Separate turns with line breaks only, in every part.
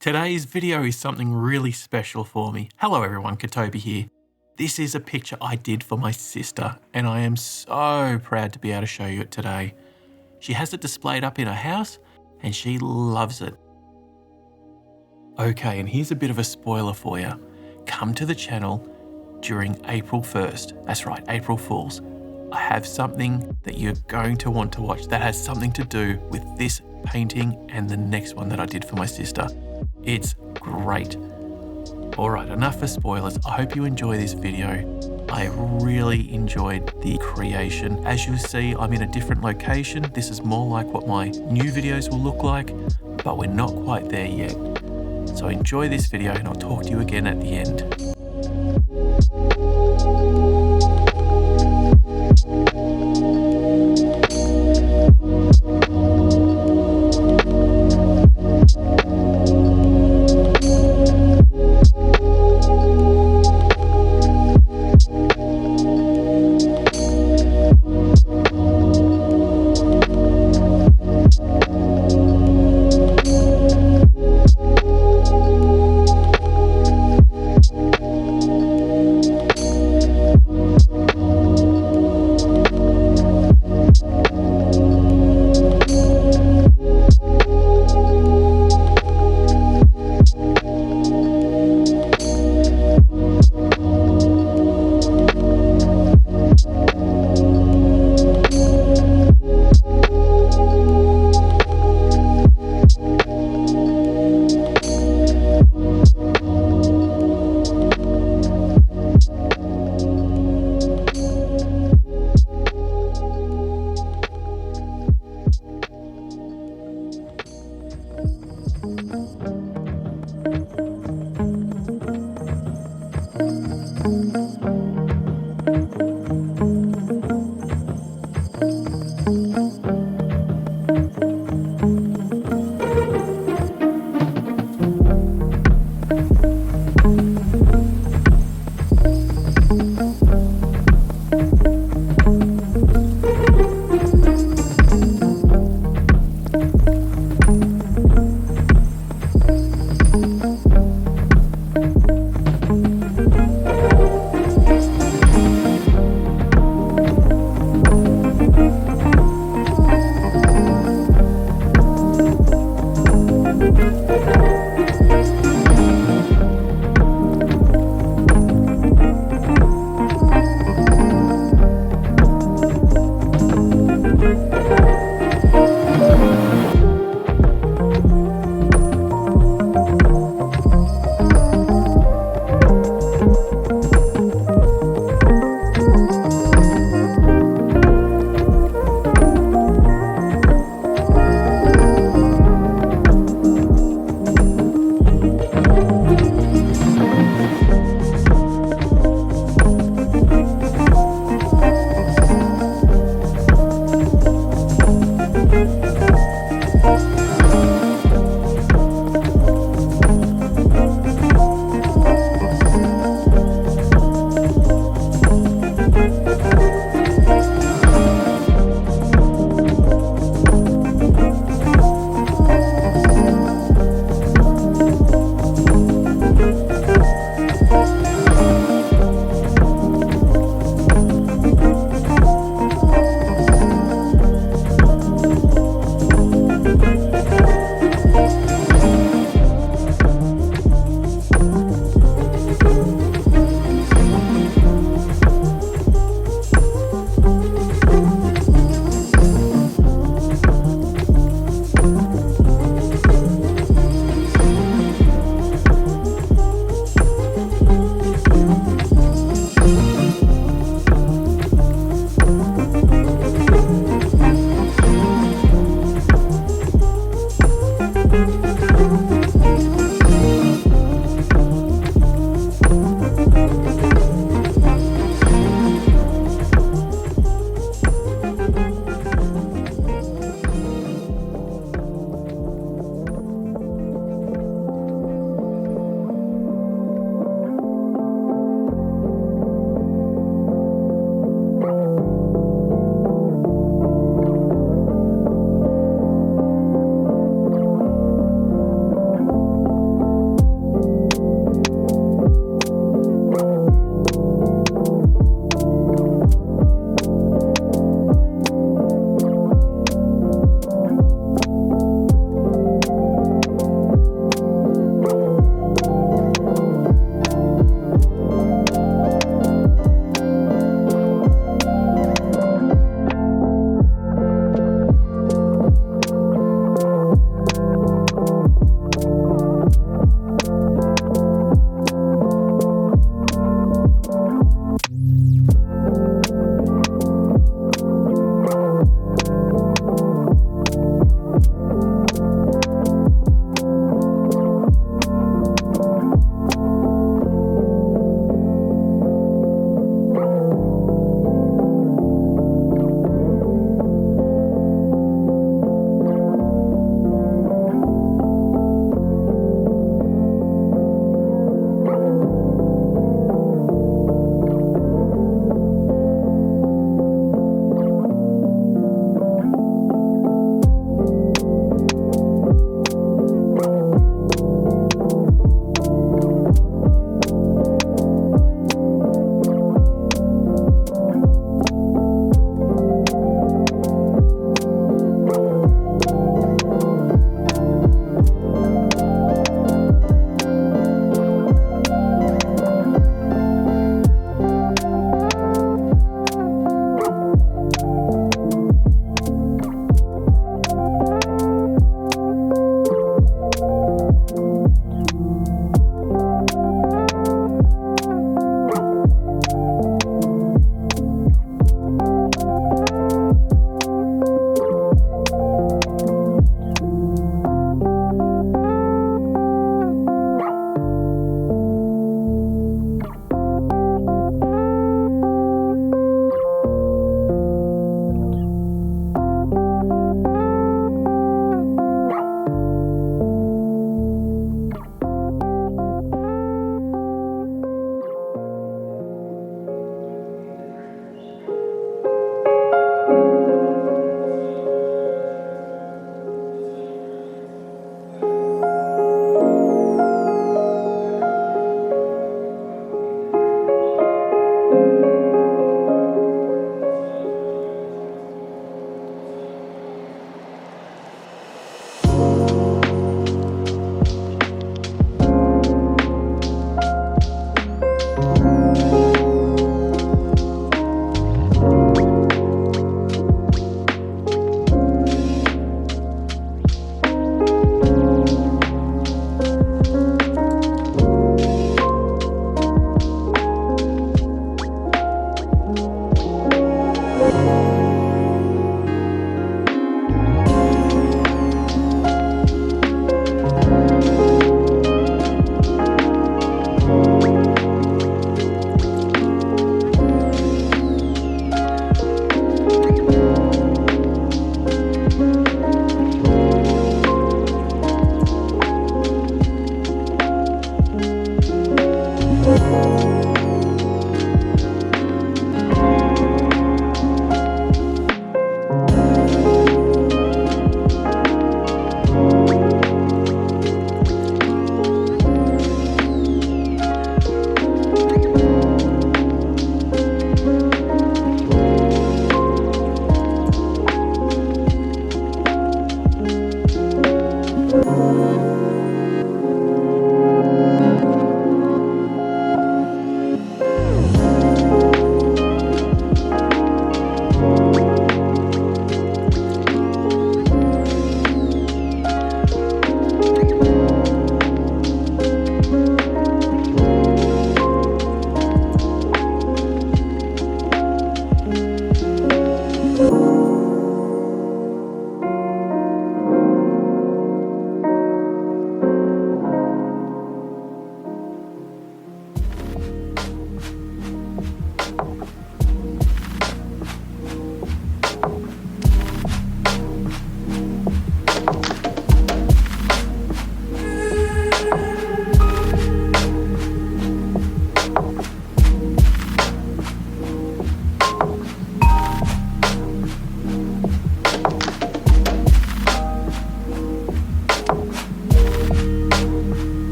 Today's video is something really special for me. Hello everyone, Katobi here. This is a picture I did for my sister and I am so proud to be able to show you it today. She has it displayed up in her house and she loves it. Okay, and here's a bit of a spoiler for you. Come to the channel during April 1st. That's right, April Fools. I have something that you're going to want to watch that has something to do with this painting and the next one that I did for my sister. It's great. All right, enough for spoilers. I hope you enjoy this video. I really enjoyed the creation. As you'll see, I'm in a different location. This is more like what my new videos will look like, but we're not quite there yet. So enjoy this video and I'll talk to you again at the end.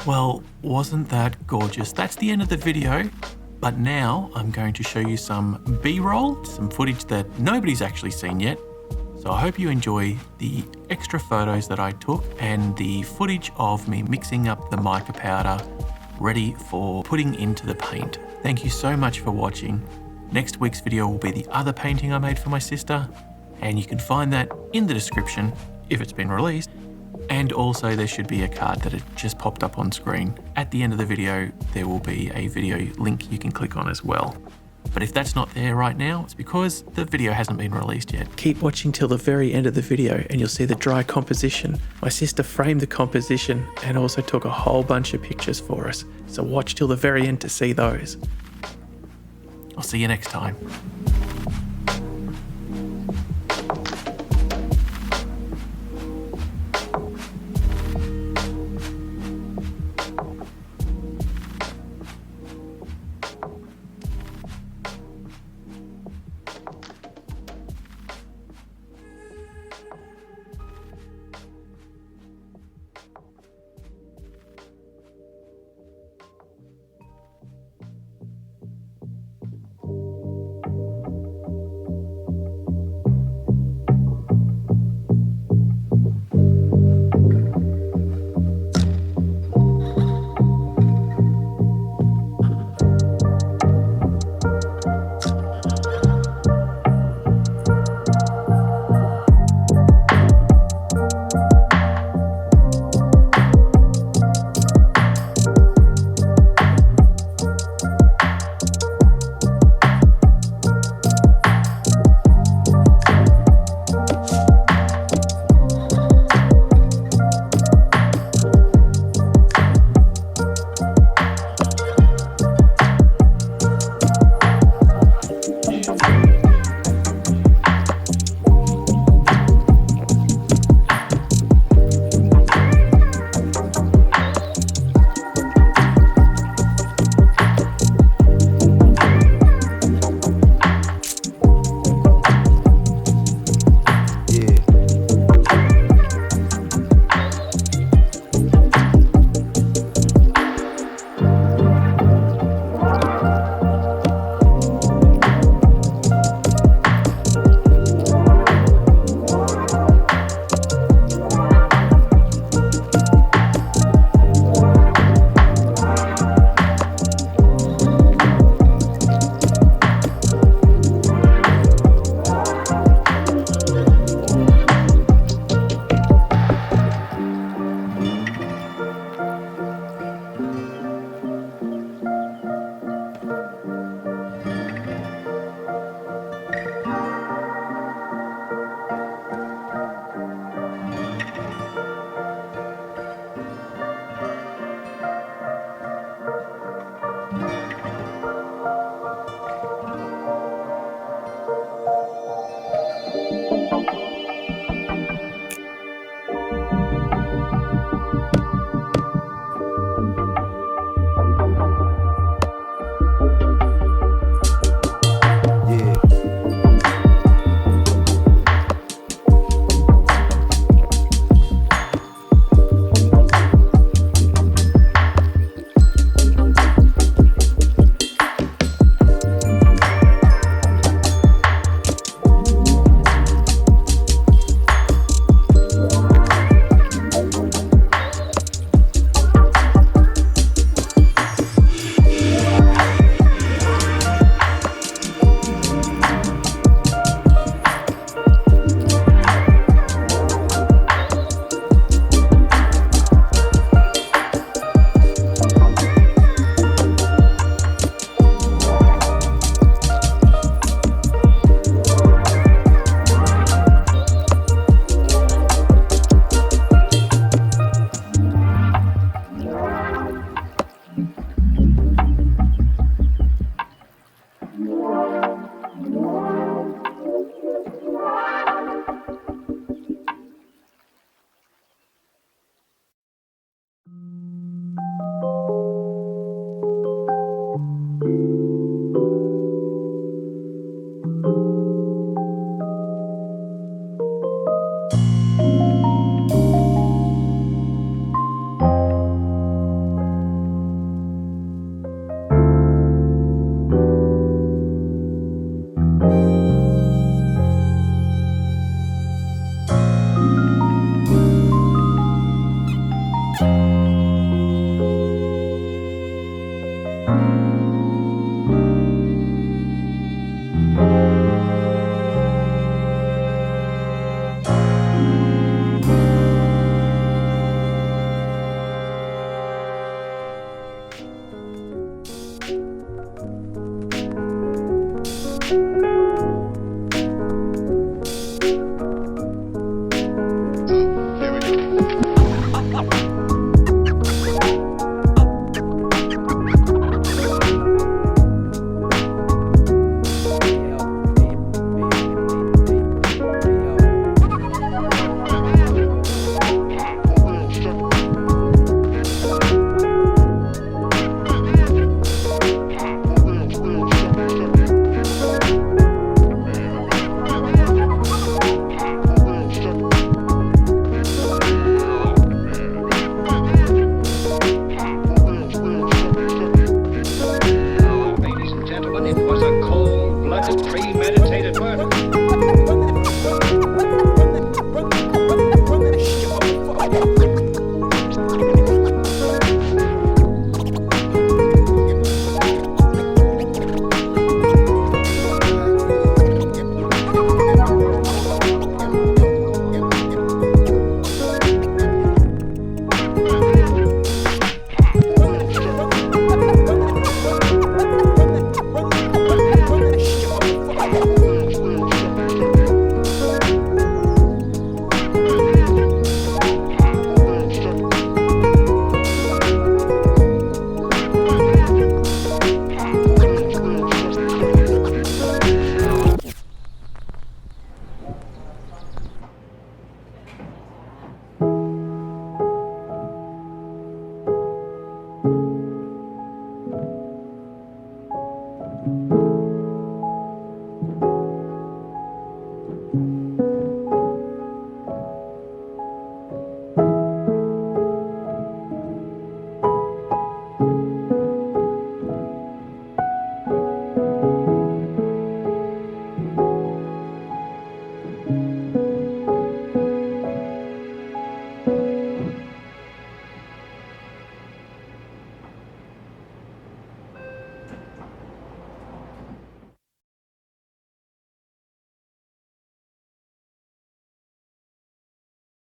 Well, wasn't that gorgeous? That's the end of the video. But now I'm going to show you some B-roll, some footage that nobody's actually seen yet. So I hope you enjoy the extra photos that I took and the footage of me mixing up the mica powder ready for putting into the paint. Thank you so much for watching. Next week's video will be the other painting I made for my sister, and you can find that in the description if it's been released. And also there should be a card that had just popped up on screen. At the end of the video, there will be a video link you can click on as well. But if that's not there right now, it's because the video hasn't been released yet. Keep watching till the very end of the video and you'll see the dry composition. My sister framed the composition and also took a whole bunch of pictures for us. So watch till the very end to see those. I'll see you next time.